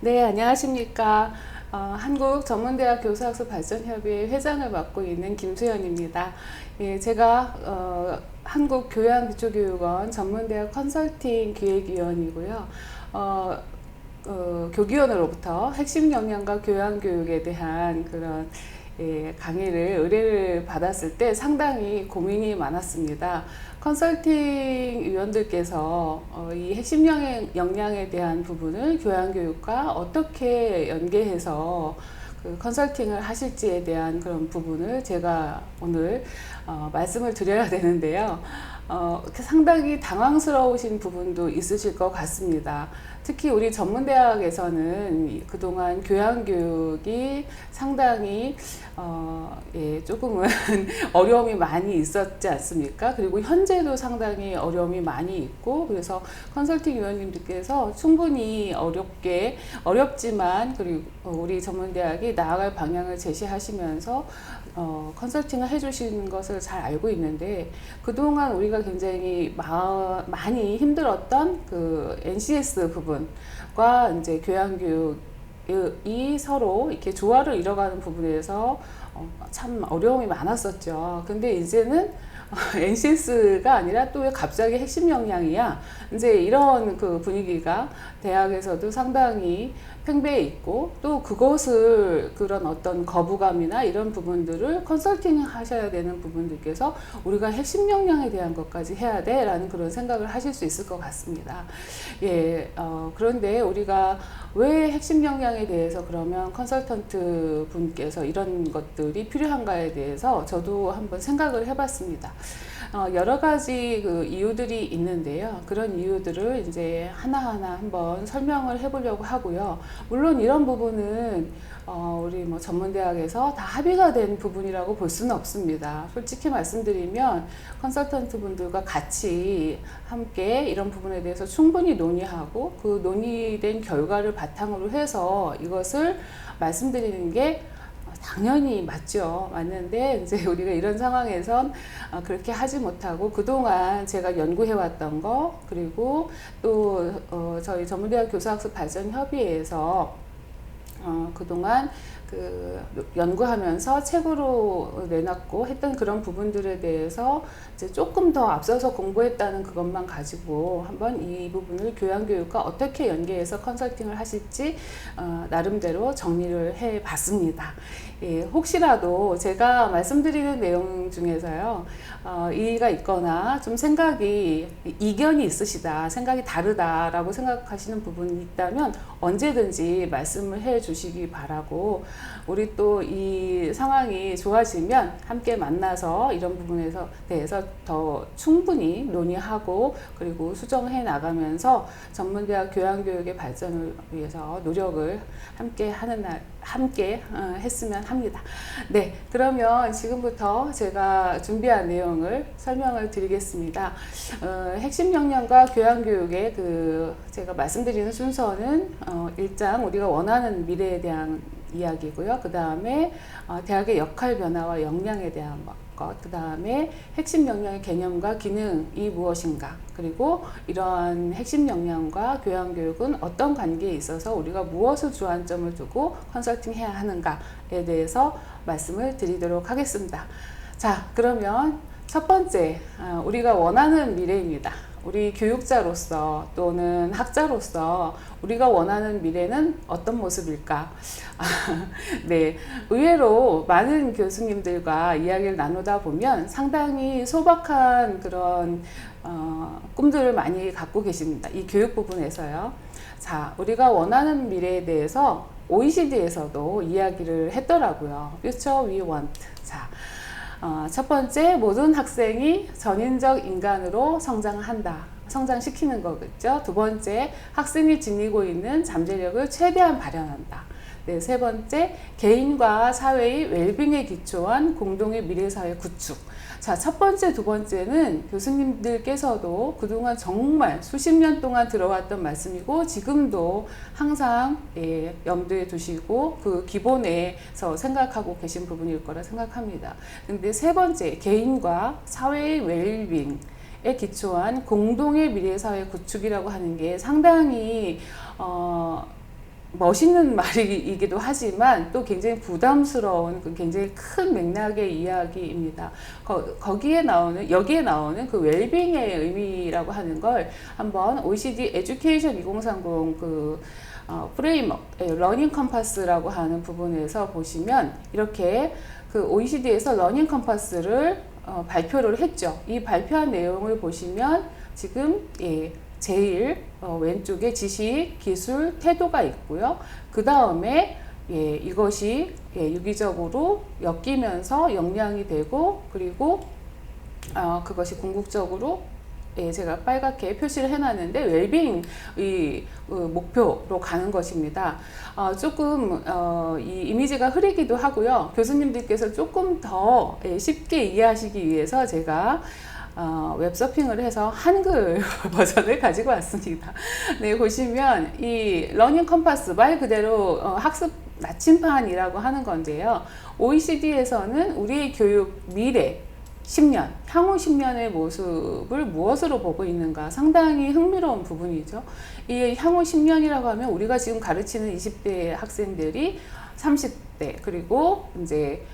네, 안녕하십니까. 한국전문대학 교수학습 발전협의회 회장을 맡고 있는 김수현입니다. 예, 제가 한국교양기초교육원 전문대학 컨설팅 기획위원이고요. 교기원으로부터 핵심 역량과 교양교육에 대한 그런 강의를 의뢰를 받았을 때 상당히 고민이 많았습니다. 컨설팅 위원들께서 이 핵심 역량에 대한 부분을 교양교육과 어떻게 연계해서 그 컨설팅을 하실지에 대한 그런 부분을 제가 오늘 말씀을 드려야 되는데요. 상당히 당황스러우신 부분도 있으실 것 같습니다. 특히 우리 전문대학에서는 그동안 교양교육이 상당히 조금은 어려움이 많이 있었지 않습니까? 그리고 현재도 상당히 어려움이 많이 있고, 그래서 컨설팅 위원님들께서 충분히 어렵지만, 그리고 우리 전문대학이 나아갈 방향을 제시하시면서 컨설팅을 해주시는 것을 잘 알고 있는데, 그동안 우리가 굉장히 많이 힘들었던 그 NCS 부분과 이제 교양교육이 서로 이렇게 조화를 이뤄가는 부분에서 참 어려움이 많았었죠. 근데 이제는 NCS가 아니라 또 왜 갑자기 핵심 역량이야? 이제 이런 그 분위기가 대학에서도 상당히 팽배해 있고, 또 그것을 그런 어떤 거부감이나 이런 부분들을 컨설팅 하셔야 되는 부분들께서 우리가 핵심 역량에 대한 것까지 해야 돼 라는 그런 생각을 하실 수 있을 것 같습니다. 그런데 우리가 왜 핵심 역량에 대해서 그러면 컨설턴트 분께서 이런 것들이 필요한가에 대해서 저도 한번 생각을 해봤습니다. 여러 가지 그 이유들이 있는데요. 그런 이유들을 이제 하나하나 한번 설명을 해보려고 하고요. 물론 이런 부분은 우리 뭐 전문대학에서 다 합의가 된 부분이라고 볼 수는 없습니다. 솔직히 말씀드리면 컨설턴트 분들과 같이 함께 이런 부분에 대해서 충분히 논의하고 그 논의된 결과를 바탕으로 해서 이것을 말씀드리는 게 당연히 맞는데 이제 우리가 이런 상황에선 그렇게 하지 못하고 그동안 제가 연구해왔던 거, 그리고 또 저희 전문대학 교수학습 발전 협의회에서 그동안 그 연구하면서 책으로 내놨고 했던 그런 부분들에 대해서 이제 조금 더 앞서서 공부했다는 그것만 가지고 한번 이 부분을 교양교육과 어떻게 연계해서 컨설팅을 하실지 나름대로 정리를 해 봤습니다. 혹시라도 제가 말씀드리는 내용 중에서요, 이의가 있거나 좀 이견이 있으시다, 생각이 다르다라고 생각하시는 부분이 있다면 언제든지 말씀을 해 주시기 바라고, 우리 또 이 상황이 좋아지면 함께 만나서 이런 부분에 대해서 더 충분히 논의하고 그리고 수정해 나가면서 전문대학 교양교육의 발전을 위해서 노력을 함께 했으면 합니다. 네, 그러면 지금부터 제가 준비한 내용을 설명을 드리겠습니다. 핵심 역량과 교양교육의 제가 말씀드리는 순서는 1장 우리가 원하는 미래에 대한 이야기고요. 그 다음에 대학의 역할 변화와 역량에 대한 것, 그 다음에 핵심 역량의 개념과 기능이 무엇인가, 그리고 이러한 핵심 역량과 교양교육은 어떤 관계에 있어서 우리가 무엇을 주안점을 두고 컨설팅 해야 하는가에 대해서 말씀을 드리도록 하겠습니다. 자, 그러면 첫 번째, 우리가 원하는 미래입니다. 우리 교육자로서 또는 학자로서 우리가 원하는 미래는 어떤 모습일까? 네, 의외로 많은 교수님들과 이야기를 나누다 보면 상당히 소박한 그런 꿈들을 많이 갖고 계십니다. 이 교육 부분에서요. 자, 우리가 원하는 미래에 대해서 OECD에서도 이야기를 했더라고요. Future we want. 자, 첫 번째, 모든 학생이 전인적 인간으로 성장시키는 거겠죠. 두 번째, 학생이 지니고 있는 잠재력을 최대한 발현한다. 네, 세 번째, 개인과 사회의 웰빙에 기초한 공동의 미래사회 구축. 자, 첫 번째, 두 번째는 교수님들께서도 그동안 정말 수십 년 동안 들어왔던 말씀이고 지금도 항상 염두에 두시고 그 기본에서 생각하고 계신 부분일 거라 생각합니다. 근데 세 번째, 개인과 사회의 웰빙에 기초한 공동의 미래사회 구축이라고 하는 게 상당히 멋있는 말이기도 하지만 또 굉장히 부담스러운 그 굉장히 큰 맥락의 이야기입니다. 여기에 나오는 그 웰빙의 의미라고 하는 걸 한번 OECD 에듀케이션 2030 프레임워크, 러닝 컴파스라고 하는 부분에서 보시면 이렇게 그 OECD에서 러닝 컴파스를 발표를 했죠. 이 발표한 내용을 보시면 지금 제일 왼쪽에 지식, 기술, 태도가 있고요. 그 다음에 이것이 유기적으로 엮이면서 역량이 되고 그리고 그것이 궁극적으로 제가 빨갛게 표시를 해놨는데 웰빙의 목표로 가는 것입니다. 조금 이 이미지가 흐리기도 하고요. 교수님들께서 조금 더 쉽게 이해하시기 위해서 제가 웹서핑을 해서 한글 버전을 가지고 왔습니다. 네, 보시면 이 러닝 컴파스 말 그대로 학습 나침판이라고 하는 건데요. OECD에서는 우리의 교육 미래 10년, 향후 10년의 모습을 무엇으로 보고 있는가 상당히 흥미로운 부분이죠. 이 향후 10년이라고 하면 우리가 지금 가르치는 20대 학생들이 30대 그리고 이제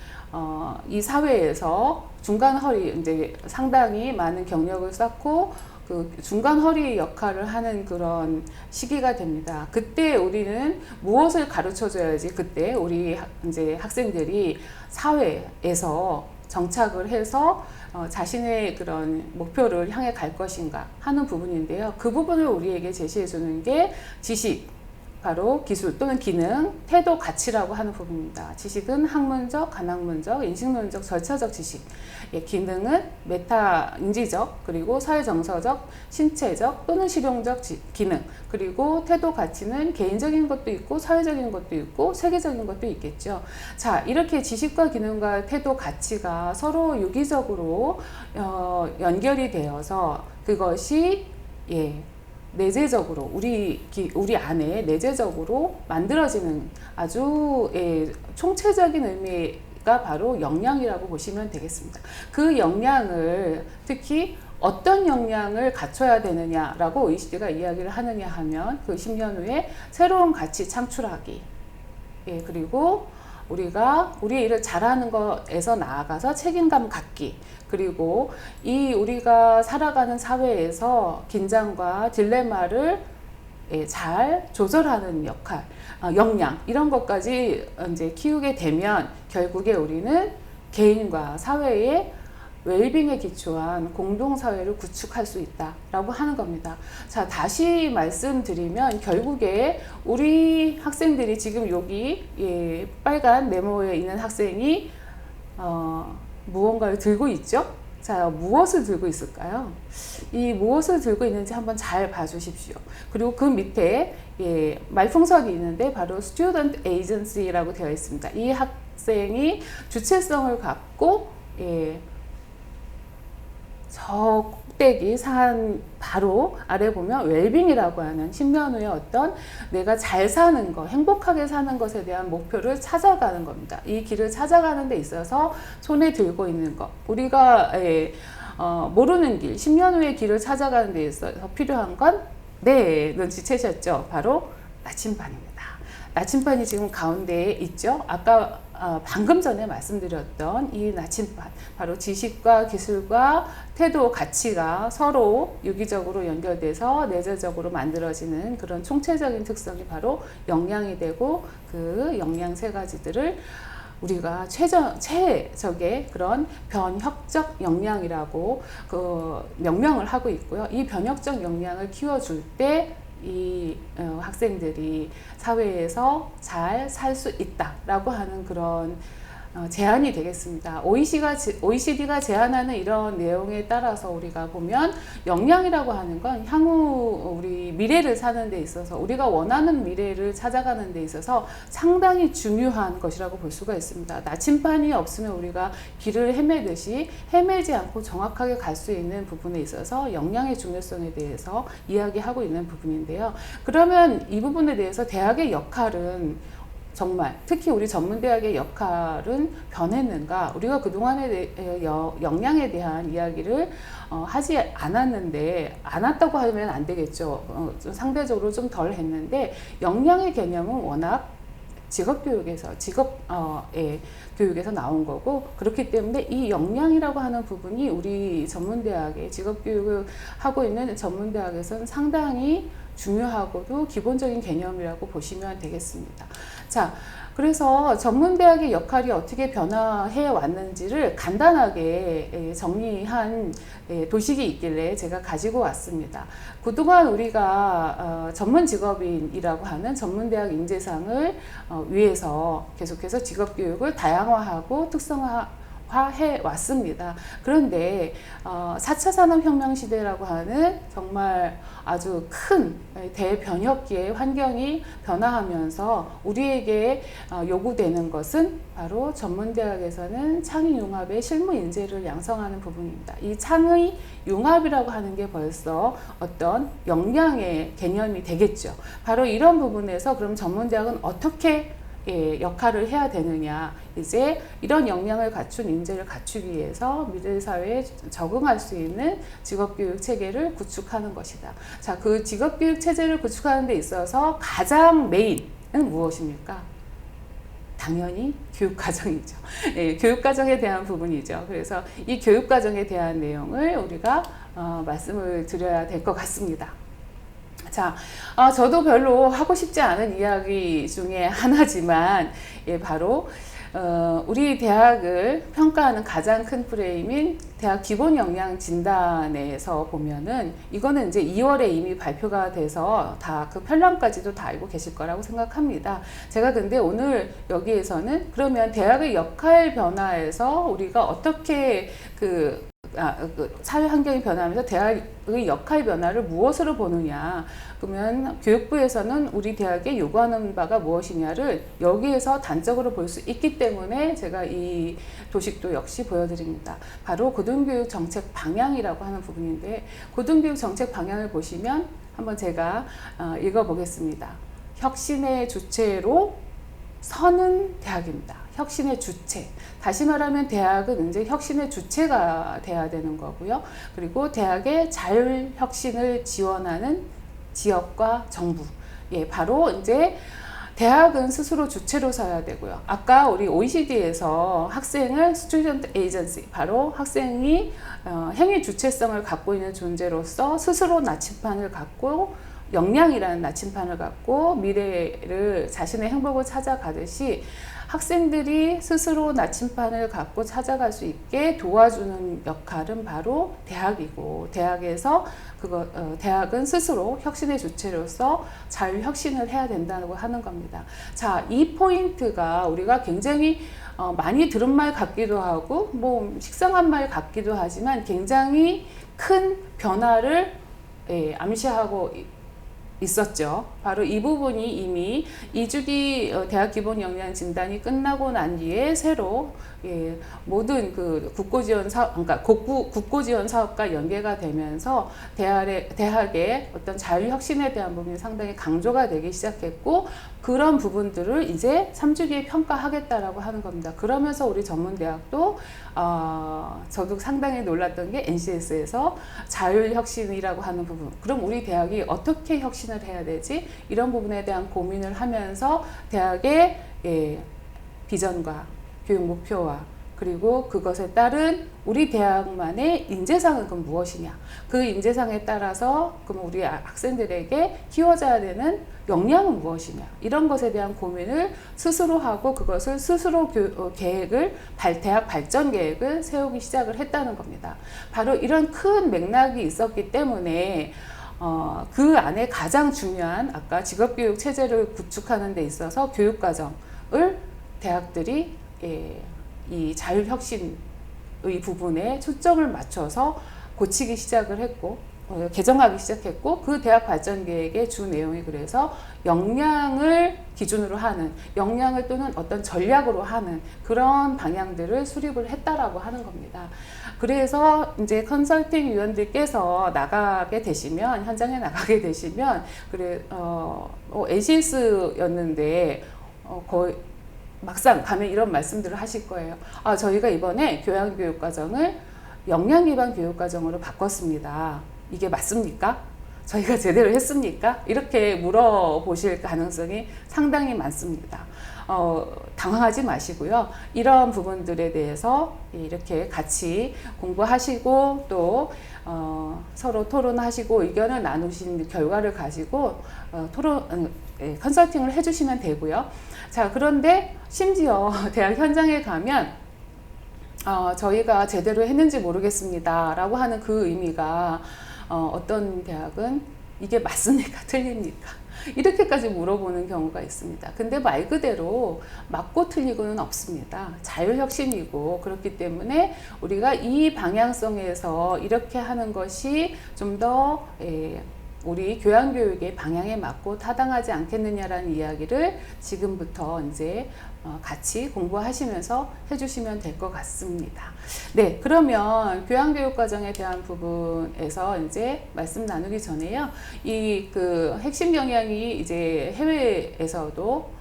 이 사회에서 중간 허리 이제 상당히 많은 경력을 쌓고 그 중간 허리 역할을 하는 그런 시기가 됩니다. 그때 우리는 무엇을 가르쳐 줘야지 그때 우리 이제 학생들이 사회에서 정착을 해서 자신의 그런 목표를 향해 갈 것인가 하는 부분인데요. 그 부분을 우리에게 제시해 주는 게 지식, 바로 기술 또는 기능, 태도, 가치라고 하는 부분입니다. 지식은 학문적, 간학문적, 인식론적, 절차적 지식. 기능은 메타 인지적, 그리고 사회정서적, 신체적 또는 실용적 기능. 그리고 태도, 가치는 개인적인 것도 있고 사회적인 것도 있고 세계적인 것도 있겠죠. 자, 이렇게 지식과 기능과 태도, 가치가 서로 유기적으로 연결이 되어서 그것이 내재적으로 우리 안에 내재적으로 만들어지는 아주 총체적인 의미가 바로 역량이라고 보시면 되겠습니다. 그 역량을 특히 어떤 역량을 갖춰야 되느냐라고 OECD가 이야기를 하느냐 하면 그 10년 후에 새로운 가치 창출하기, 그리고 우리가 우리의 일을 잘하는 것에서 나아가서 책임감 갖기, 그리고 이 우리가 살아가는 사회에서 긴장과 딜레마를 잘 조절하는 역할, 역량 이런 것까지 이제 키우게 되면 결국에 우리는 개인과 사회의 웰빙에 기초한 공동사회를 구축할 수 있다라고 하는 겁니다. 자, 다시 말씀드리면 결국에 우리 학생들이 지금 여기 빨간 네모에 있는 학생이 무언가를 들고 있죠? 자, 무엇을 들고 있을까요? 이 무엇을 들고 있는지 한번 잘 봐주십시오. 그리고 그 밑에 말풍선이 있는데 바로 Student Agency라고 되어 있습니다. 이 학생이 주체성을 갖고 저 꼭대기 산 바로 아래 보면 웰빙이라고 하는 10년 후에 어떤 내가 잘 사는 것, 행복하게 사는 것에 대한 목표를 찾아가는 겁니다. 이 길을 찾아가는 데 있어서 손에 들고 있는 것, 우리가 모르는 길, 10년 후의 길을 찾아가는 데 있어서 필요한 건 눈치채셨죠? 바로 나침반입니다. 나침반이 지금 가운데에 있죠? 아까 방금 전에 말씀드렸던 이 나침반, 바로 지식과 기술과 태도, 가치가 서로 유기적으로 연결돼서 내재적으로 만들어지는 그런 총체적인 특성이 바로 역량이 되고, 그 역량 세 가지들을 우리가 최적의 그런 변혁적 역량이라고 명명을 하고 있고요. 이 변혁적 역량을 키워줄 때 이 학생들이 사회에서 잘 살 수 있다라고 하는 그런 제안이 되겠습니다. OECD가 제안하는 이런 내용에 따라서 우리가 보면 역량이라고 하는 건 향후 우리 미래를 사는 데 있어서 우리가 원하는 미래를 찾아가는 데 있어서 상당히 중요한 것이라고 볼 수가 있습니다. 나침반이 없으면 우리가 길을 헤매듯이 헤매지 않고 정확하게 갈 수 있는 부분에 있어서 역량의 중요성에 대해서 이야기하고 있는 부분인데요. 그러면 이 부분에 대해서 대학의 역할은 정말 특히 우리 전문대학의 역할은 변했는가? 우리가 그동안의 역량에 대한 이야기를 하지 않았는데, 않았다고 하면 안 되겠죠. 좀 상대적으로 좀 덜 했는데, 역량의 개념은 워낙 직업교육에서 교육에서 나온 거고, 그렇기 때문에 이 역량이라고 하는 부분이 우리 전문대학의 직업교육을 하고 있는 전문대학에서는 상당히 중요하고도 기본적인 개념이라고 보시면 되겠습니다. 자, 그래서 전문대학의 역할이 어떻게 변화해 왔는지를 간단하게 정리한 도식이 있길래 제가 가지고 왔습니다. 그동안 우리가 전문 직업인이라고 하는 전문대학 인재상을 위해서 계속해서 직업교육을 다양화하고 특성화해 왔습니다. 그런데 4차 산업혁명 시대라고 하는 정말 아주 큰 대변혁기의 환경이 변화하면서 우리에게 요구되는 것은 바로 전문대학에서는 창의융합의 실무인재를 양성하는 부분입니다. 이 창의융합이라고 하는 게 벌써 어떤 역량의 개념이 되겠죠. 바로 이런 부분에서 그럼 전문대학은 어떻게 역할을 해야 되느냐, 이제 이런 역량을 갖춘 인재를 갖추기 위해서 미래 사회에 적응할 수 있는 직업교육 체계를 구축하는 것이다. 자, 그 직업교육 체제를 구축하는 데 있어서 가장 메인은 무엇입니까? 당연히 교육과정이죠. 교육과정에 대한 부분이죠. 그래서 이 교육과정에 대한 내용을 우리가 말씀을 드려야 될 것 같습니다. 자, 저도 별로 하고 싶지 않은 이야기 중에 하나지만, 바로 우리 대학을 평가하는 가장 큰 프레임인 대학 기본 역량 진단에서 보면은, 이거는 이제 2월에 이미 발표가 돼서 다 그 편람까지도 다 알고 계실 거라고 생각합니다. 제가 근데 오늘 여기에서는 그러면 대학의 역할 변화에서 우리가 어떻게 사회 환경이 변하면서 대학의 역할 변화를 무엇으로 보느냐, 그러면 교육부에서는 우리 대학에 요구하는 바가 무엇이냐를 여기에서 단적으로 볼 수 있기 때문에 제가 이 도식도 역시 보여드립니다. 바로 고등교육 정책 방향이라고 하는 부분인데, 고등교육 정책 방향을 보시면 한번 제가 읽어보겠습니다. 혁신의 주체로 서는 대학입니다. 혁신의 주체. 다시 말하면 대학은 이제 혁신의 주체가 돼야 되는 거고요. 그리고 대학의 자율혁신을 지원하는 지역과 정부. 바로 이제 대학은 스스로 주체로 서야 되고요. 아까 우리 OECD에서 학생을 Student Agency, 바로 학생이 행위 주체성을 갖고 있는 존재로서 스스로 나침판을 갖고, 역량이라는 나침판을 갖고 미래를, 자신의 행복을 찾아가듯이 학생들이 스스로 나침판을 갖고 찾아갈 수 있게 도와주는 역할은 바로 대학이고, 대학에서 대학은 스스로 혁신의 주체로서 자율혁신을 해야 된다고 하는 겁니다. 자, 이 포인트가 우리가 굉장히 많이 들은 말 같기도 하고, 뭐 식상한 말 같기도 하지만 굉장히 큰 변화를 암시하고 있었죠. 바로 이 부분이 이미 2주기 대학 기본 역량 진단이 끝나고 난 뒤에 새로 모든 그 국고지원 사업, 그러니까 국고지원 사업과 연계가 되면서 대학의 어떤 자율혁신에 대한 부분이 상당히 강조가 되기 시작했고, 그런 부분들을 이제 3주기에 평가하겠다라고 하는 겁니다. 그러면서 우리 전문대학도 저도 상당히 놀랐던 게 NCS에서 자율혁신이라고 하는 부분, 그럼 우리 대학이 어떻게 혁신을 해야 되지? 이런 부분에 대한 고민을 하면서 대학의 비전과 교육 목표와 그리고 그것에 따른 우리 대학만의 인재상은 그럼 무엇이냐, 그 인재상에 따라서 그럼 우리 학생들에게 키워져야 되는 역량은 무엇이냐, 이런 것에 대한 고민을 스스로 하고 그것을 스스로 대학 발전 계획을 세우기 시작을 했다는 겁니다. 바로 이런 큰 맥락이 있었기 때문에 그 안에 가장 중요한 아까 직업교육 체제를 구축하는 데 있어서 교육과정을 대학들이 이 자율혁신의 부분에 초점을 맞춰서 고치기 시작을 했고, 개정하기 시작했고, 그 대학 발전 계획의 주 내용이 그래서 역량을 기준으로 하는, 역량을 또는 어떤 전략으로 하는 그런 방향들을 수립을 했다라고 하는 겁니다. 그래서 이제 컨설팅 위원들께서 나가게 되시면, 현장에 나가게 되시면, NCS였는데 거의 막상 가면 이런 말씀들을 하실 거예요. 아, 저희가 이번에 교양교육과정을 역량 기반 교육과정으로 바꿨습니다. 이게 맞습니까? 저희가 제대로 했습니까? 이렇게 물어보실 가능성이 상당히 많습니다. 당황하지 마시고요. 이런 부분들에 대해서 이렇게 같이 공부하시고 또 서로 토론하시고 의견을 나누신 결과를 가지고 컨설팅을 해주시면 되고요. 자, 그런데 심지어 대학 현장에 가면 저희가 제대로 했는지 모르겠습니다 라고 하는 그 의미가 어떤 대학은 이게 맞습니까? 틀립니까? 이렇게까지 물어보는 경우가 있습니다. 근데 말 그대로 맞고 틀리고는 없습니다. 자율혁신이고 그렇기 때문에 우리가 이 방향성에서 이렇게 하는 것이 좀 더 우리 교양교육의 방향에 맞고 타당하지 않겠느냐라는 이야기를 지금부터 이제 같이 공부하시면서 해주시면 될 것 같습니다. 네, 그러면 교양교육과정에 대한 부분에서 이제 말씀 나누기 전에요. 이 그 핵심 영향이 이제 해외에서도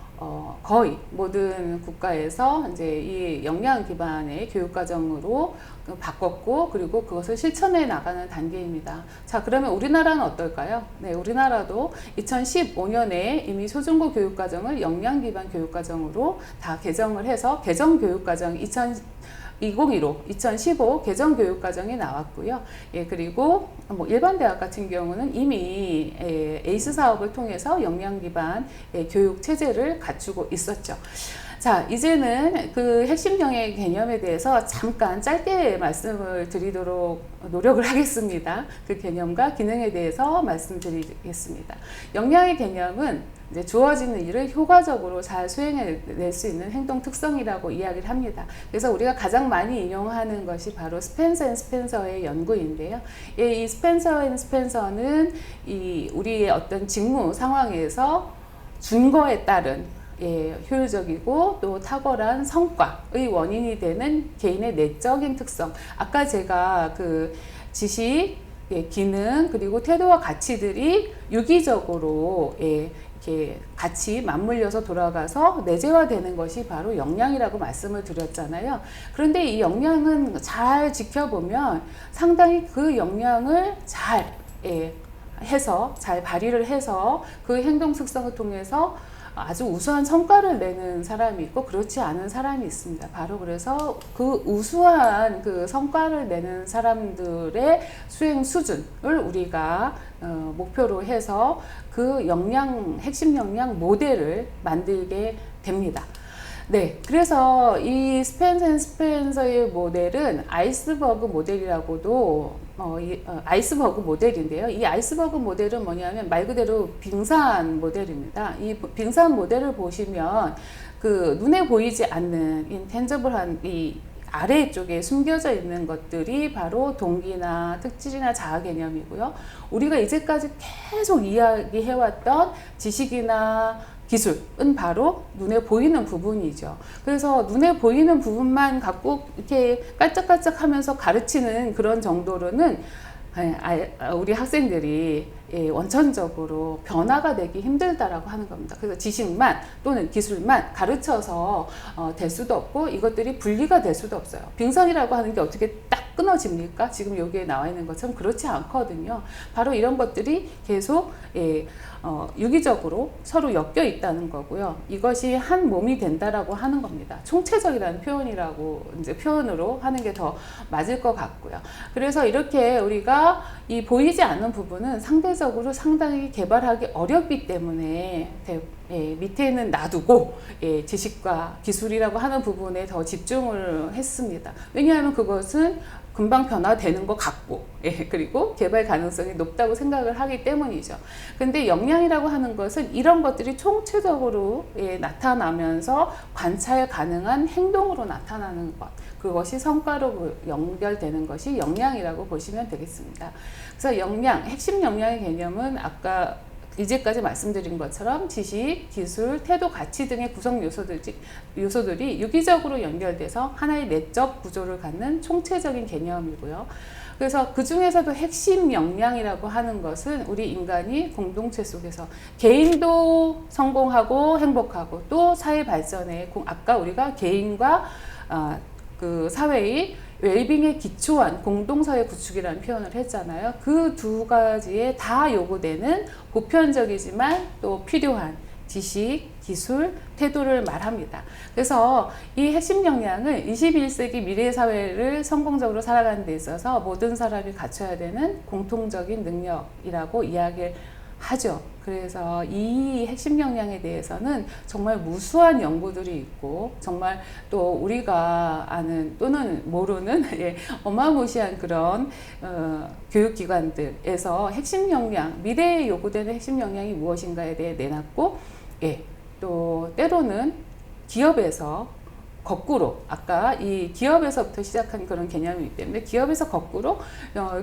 거의 모든 국가에서 이제 이 역량 기반의 교육과정으로 바꿨고 그리고 그것을 실천해 나가는 단계입니다. 자, 그러면 우리나라는 어떨까요? 네, 우리나라도 2015년에 이미 초중고 교육과정을 역량 기반 교육과정으로 다 개정을 해서 개정 교육과정 2015 개정 교육과정이 나왔고요. 예, 그리고 뭐 일반 대학 같은 경우는 이미 에이스 사업을 통해서 역량 기반 교육 체제를 갖추고 있었죠. 자, 이제는 그 핵심 영역 개념에 대해서 잠깐 짧게 말씀을 드리도록 노력을 하겠습니다. 그 개념과 기능에 대해서 말씀드리겠습니다. 역량의 개념은 이제 주어지는 일을 효과적으로 잘 수행해낼 수 있는 행동 특성이라고 이야기를 합니다. 그래서 우리가 가장 많이 인용하는 것이 바로 스펜서 앤 스펜서의 연구인데요. 이 스펜서 앤 스펜서는 이 우리의 어떤 직무 상황에서 준거에 따른 효율적이고 또 탁월한 성과의 원인이 되는 개인의 내적인 특성. 아까 제가 그 지식, 기능, 그리고 태도와 가치들이 유기적으로 이렇게 같이 맞물려서 돌아가서 내재화되는 것이 바로 역량이라고 말씀을 드렸잖아요. 그런데 이 역량은 잘 지켜보면 상당히 그 역량을 잘 해서 잘 발휘를 해서 그 행동 특성을 통해서 아주 우수한 성과를 내는 사람이 있고 그렇지 않은 사람이 있습니다. 바로 그래서 그 우수한 그 성과를 내는 사람들의 수행 수준을 우리가 목표로 해서 그 역량, 핵심 역량 모델을 만들게 됩니다. 네, 그래서 이 스펜서 앤 스펜서의 모델은 아이스버그 모델이라고도 아이스버그 모델인데요. 이 아이스버그 모델은 뭐냐면 말 그대로 빙산 모델입니다. 이 빙산 모델을 보시면 그 눈에 보이지 않는 인텐저블한 이 아래쪽에 숨겨져 있는 것들이 바로 동기나 특질이나 자아 개념이고요. 우리가 이제까지 계속 이야기해왔던 지식이나 기술은 바로 눈에 보이는 부분이죠. 그래서 눈에 보이는 부분만 갖고 이렇게 깔짝깔짝 하면서 가르치는 그런 정도로는 우리 학생들이 원천적으로 변화가 되기 힘들다라고 하는 겁니다. 그래서 지식만 또는 기술만 가르쳐서 될 수도 없고 이것들이 분리가 될 수도 없어요. 빙산이라고 하는 게 어떻게 딱 끊어집니까? 지금 여기에 나와 있는 것처럼 그렇지 않거든요. 바로 이런 것들이 계속 유기적으로 서로 엮여 있다는 거고요. 이것이 한 몸이 된다라고 하는 겁니다. 총체적이라는 표현으로 하는 게 더 맞을 것 같고요. 그래서 이렇게 우리가 이 보이지 않는 부분은 상대적으로 상당히 개발하기 어렵기 때문에 밑에는 놔두고 지식과 기술이라고 하는 부분에 더 집중을 했습니다. 왜냐하면 그것은 금방 변화되는 것 같고 그리고 개발 가능성이 높다고 생각을 하기 때문이죠. 근데 역량이라고 하는 것은 이런 것들이 총체적으로 나타나면서 관찰 가능한 행동으로 나타나는 것, 그것이 성과로 연결되는 것이 역량이라고 보시면 되겠습니다. 그래서 역량, 핵심 역량의 개념은 아까 이제까지 말씀드린 것처럼 지식, 기술, 태도, 가치 등의 구성 요소들이 유기적으로 연결돼서 하나의 내적 구조를 갖는 총체적인 개념이고요. 그래서 그 중에서도 핵심 역량이라고 하는 것은 우리 인간이 공동체 속에서 개인도 성공하고 행복하고 또 사회 발전에 아까 우리가 개인과 그 사회의 웰빙에 기초한 공동사회 구축이라는 표현을 했잖아요. 그 두 가지에 다 요구되는 보편적이지만 또 필요한 지식, 기술, 태도를 말합니다. 그래서 이 핵심 역량을 21세기 미래 사회를 성공적으로 살아가는 데 있어서 모든 사람이 갖춰야 되는 공통적인 능력이라고 이야기를 하죠. 그래서 이 핵심 역량에 대해서는 정말 무수한 연구들이 있고 정말 또 우리가 아는 또는 모르는 어마무시한 그런 교육기관들에서 핵심 역량, 미래에 요구되는 핵심 역량이 무엇인가에 대해 내놨고 또 때로는 기업에서 거꾸로 아까 이 기업에서부터 시작한 그런 개념이기 때문에 기업에서 거꾸로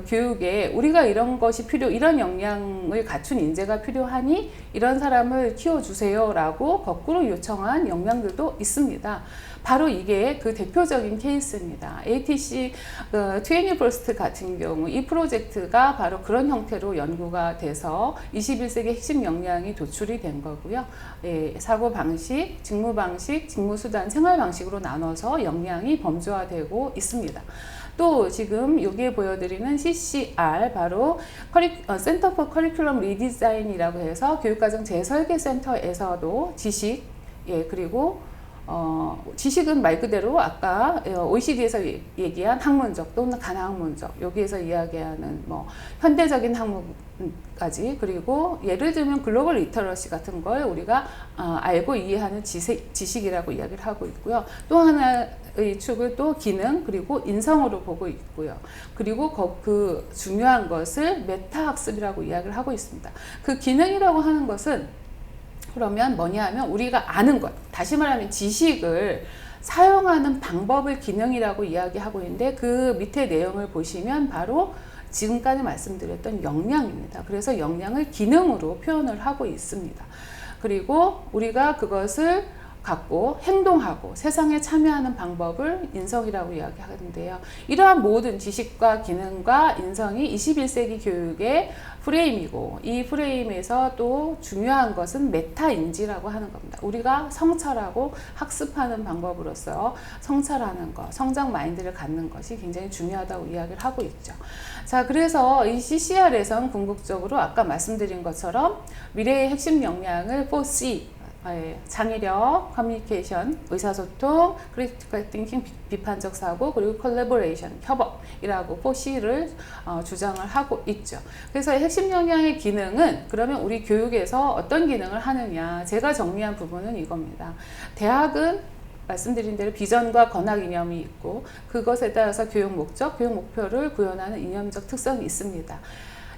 교육에 우리가 이런 것이 이런 역량을 갖춘 인재가 필요하니 이런 사람을 키워주세요 라고 거꾸로 요청한 역량들도 있습니다. 바로 이게 그 대표적인 케이스입니다. ATC 21st 같은 경우 이 프로젝트가 바로 그런 형태로 연구가 돼서 21세기 핵심 역량이 도출이 된 거고요. 사고방식, 직무방식, 직무수단, 생활방식으로 나눠서 역량이 범주화되고 있습니다. 또 지금 여기에 보여드리는 CCR 바로 Center for Curriculum Redesign 이라고 해서 교육과정 재설계센터에서도 지식 그리고 지식은 말 그대로 아까 OECD에서 얘기한 학문적 또는 간학문적 여기에서 이야기하는 뭐 현대적인 학문까지 그리고 예를 들면 글로벌 리터러시 같은 걸 우리가 알고 이해하는 지식이라고 이야기를 하고 있고요. 또 하나의 축을 또 기능 그리고 인성으로 보고 있고요. 그리고 그 중요한 것을 메타 학습이라고 이야기를 하고 있습니다. 그 기능이라고 하는 것은 그러면 뭐냐 하면 우리가 아는 것, 다시 말하면 지식을 사용하는 방법을 기능이라고 이야기하고 있는데 그 밑에 내용을 보시면 바로 지금까지 말씀드렸던 역량입니다. 그래서 역량을 기능으로 표현을 하고 있습니다. 그리고 우리가 그것을 갖고 행동하고 세상에 참여하는 방법을 인성이라고 이야기하는데요. 이러한 모든 지식과 기능과 인성이 21세기 교육의 프레임이고 이 프레임에서 또 중요한 것은 메타인지라고 하는 겁니다. 우리가 성찰하고 학습하는 방법으로서 성찰하는 것, 성장 마인드를 갖는 것이 굉장히 중요하다고 이야기를 하고 있죠. 자, 그래서 이 CCR에선 궁극적으로 아까 말씀드린 것처럼 미래의 핵심 역량을 4C 창의력, 커뮤니케이션, 의사소통, 크리티컬 띵킹, 비판적 사고, 그리고 콜래보레이션, 협업이라고 4C를 주장을 하고 있죠. 그래서 핵심 역량의 기능은 그러면 우리 교육에서 어떤 기능을 하느냐 제가 정리한 부분은 이겁니다. 대학은 말씀드린 대로 비전과 권학 이념이 있고 그것에 따라서 교육 목적, 교육 목표를 구현하는 이념적 특성이 있습니다.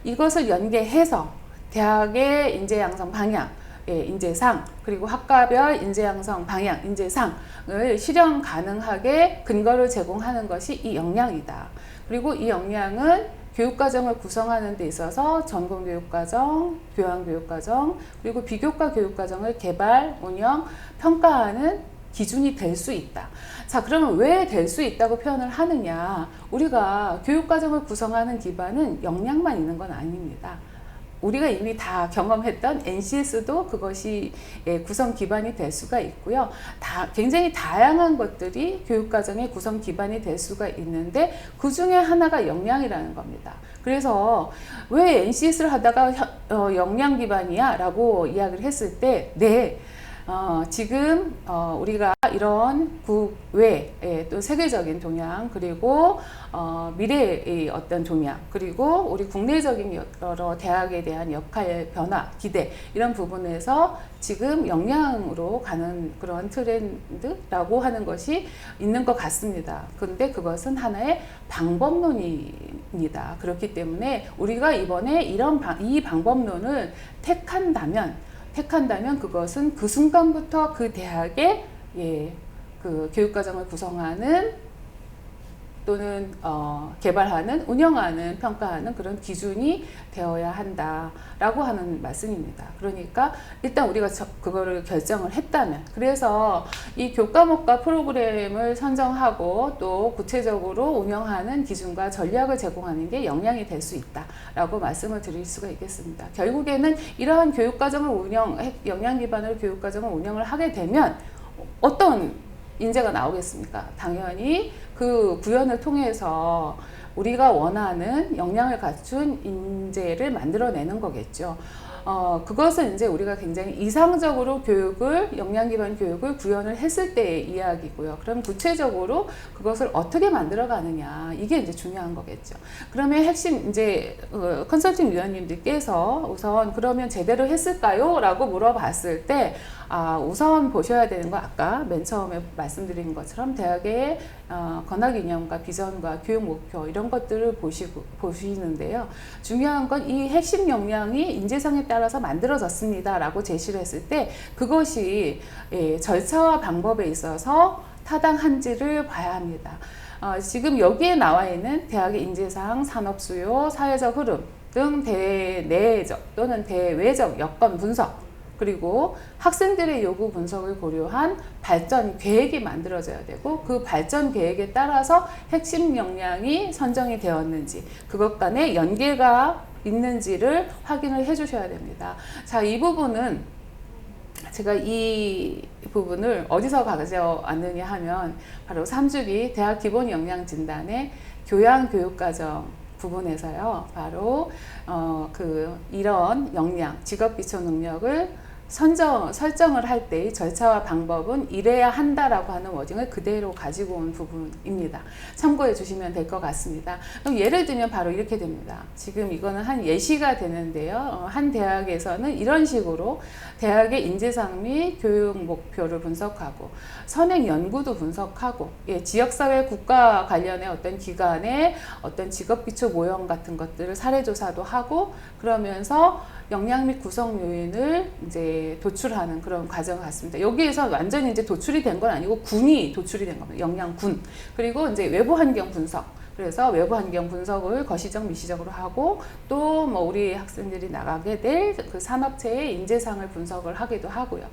이것을 연계해서 대학의 인재 양성 방향 인재상 그리고 학과별 인재 양성 방향 인재상을 실현 가능하게 근거를 제공하는 것이 이 역량이다. 그리고 이 역량은 교육과정을 구성하는 데 있어서 전공교육과정, 교양교육과정 그리고 비교과 교육과정을 개발, 운영, 평가하는 기준이 될 수 있다. 자, 그러면 왜 될 수 있다고 표현을 하느냐? 우리가 교육과정을 구성하는 기반은 역량만 있는 건 아닙니다. 우리가 이미 다 경험했던 NCS도 그것이 구성 기반이 될 수가 있고요. 굉장히 다양한 것들이 교육과정의 구성 기반이 될 수가 있는데 그 중에 하나가 역량이라는 겁니다. 그래서 왜 NCS를 하다가 역량 기반이야? 라고 이야기를 했을 때 지금 우리가 이런 국외 또 세계적인 동향 그리고 미래의 어떤 동향 그리고 우리 국내적인 여러 대학에 대한 역할 변화 기대 이런 부분에서 지금 역량으로 가는 그런 트렌드라고 하는 것이 있는 것 같습니다. 그런데 그것은 하나의 방법론입니다. 그렇기 때문에 우리가 이번에 이 방법론을 택한다면 그것은 그 순간부터 그 대학의 그 교육과정을 구성하는 또는 개발하는, 운영하는, 평가하는 그런 기준이 되어야 한다라고 하는 말씀입니다. 그러니까 일단 우리가 그거를 결정을 했다면, 그래서 이 교과목과 프로그램을 선정하고 또 구체적으로 운영하는 기준과 전략을 제공하는 게 역량이 될 수 있다라고 말씀을 드릴 수가 있겠습니다. 결국에는 이러한 교육과정을 역량 기반으로 교육과정을 운영을 하게 되면 어떤 인재가 나오겠습니까? 당연히 그 구현을 통해서 우리가 원하는 역량을 갖춘 인재를 만들어내는 거겠죠. 그것은 이제 우리가 굉장히 이상적으로 역량 기반 교육을 구현을 했을 때의 이야기고요. 그럼 구체적으로 그것을 어떻게 만들어 가느냐, 이게 이제 중요한 거겠죠. 그러면 핵심 이제 컨설팅 위원님들께서 우선 그러면 제대로 했을까요? 라고 물어봤을 때, 우선 보셔야 되는 거, 아까 맨 처음에 말씀드린 것처럼 대학의 건학 이념과 비전과 교육 목표, 이런 것들을 보시는데요. 중요한 건 이 핵심 역량이 인재상에 따라서 만들어졌습니다 라고 제시를 했을 때, 그것이 절차와 방법에 있어서 타당한지를 봐야 합니다. 지금 여기에 나와 있는 대학의 인재상, 산업 수요, 사회적 흐름 등 대내적 또는 대외적 여건 분석, 그리고 학생들의 요구 분석을 고려한 발전 계획이 만들어져야 되고, 그 발전 계획에 따라서 핵심 역량이 선정이 되었는지, 그것 간에 연계가 있는지를 확인을 해 주셔야 됩니다. 자, 이 부분은 제가 이 부분을 어디서 가져왔느냐 하면 바로 3주기 대학 기본 역량 진단의 교양교육과정 부분에서요. 바로 이런 역량, 직업 기초 능력을 설정을 할 때의 절차와 방법은 이래야 한다라고 하는 워딩을 그대로 가지고 온 부분입니다. 참고해 주시면 될 것 같습니다. 그럼 예를 들면 바로 이렇게 됩니다. 지금 이거는 한 예시가 되는데요. 한 대학에서는 이런 식으로 대학의 인재상 및 교육 목표를 분석하고 선행 연구도 분석하고, 지역사회 국가 관련의 어떤 기관의 어떤 직업기초 모형 같은 것들을 사례조사도 하고, 그러면서 역량 및 구성 요인을 이제 도출하는 그런 과정 같습니다. 여기에서 완전히 이제 도출이 된 건 아니고 군이 도출이 된 겁니다. 역량군. 그리고 이제 외부 환경 분석. 그래서 외부 환경 분석을 거시적 미시적으로 하고, 또 뭐 우리 학생들이 나가게 될 그 산업체의 인재상을 분석을 하기도 하고요.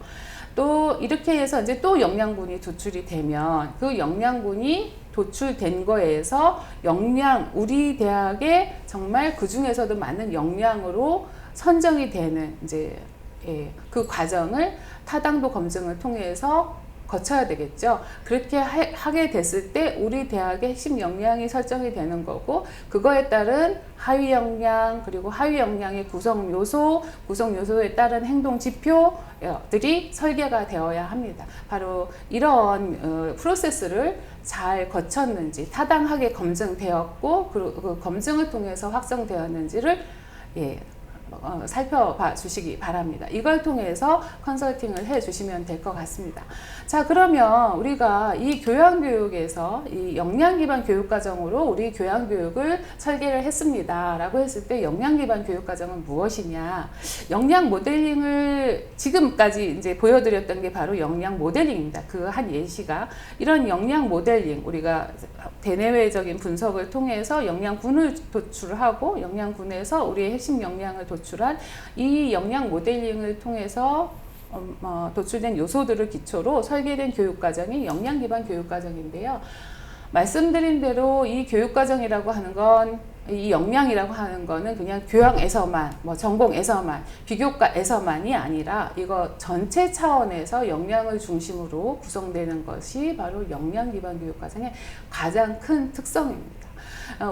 또 이렇게 해서 이제 또 역량군이 도출이 되면 그 역량군이 도출된 거에서 우리 대학에 정말 그 중에서도 맞는 역량으로 선정이 되는 이제 그 과정을 타당도 검증을 통해서 거쳐야 되겠죠. 그렇게 하게 됐을 때 우리 대학의 핵심 역량이 설정이 되는 거고, 그거에 따른 하위 역량, 그리고 하위 역량의 구성 요소에 따른 행동 지표들이 설계가 되어야 합니다. 바로 이런 프로세스를 잘 거쳤는지, 타당하게 검증되었고, 그 검증을 통해서 확정되었는지를 살펴봐 주시기 바랍니다. 이걸 통해서 컨설팅을 해 주시면 될 것 같습니다. 자, 그러면 우리가 이 교양교육에서 이 역량기반 교육과정으로 우리 교양교육을 설계를 했습니다 라고 했을 때, 역량기반 교육과정은 무엇이냐, 역량 모델링을 지금까지 이제 보여드렸던 게 바로 역량 모델링입니다. 그 한 예시가 이런 역량 모델링, 우리가 대내외적인 분석을 통해서 역량군을 도출하고, 역량군에서 우리의 핵심 역량을 도출한 이 역량 모델링을 통해서 도출된 요소들을 기초로 설계된 교육과정이 역량 기반 교육과정인데요. 말씀드린 대로 이 교육과정이라고 하는 건, 이 역량이라고 하는 거는 그냥 교양에서만, 전공에서만, 비교과에서만이 아니라 이거 전체 차원에서 역량을 중심으로 구성되는 것이 바로 역량 기반 교육과정의 가장 큰 특성입니다.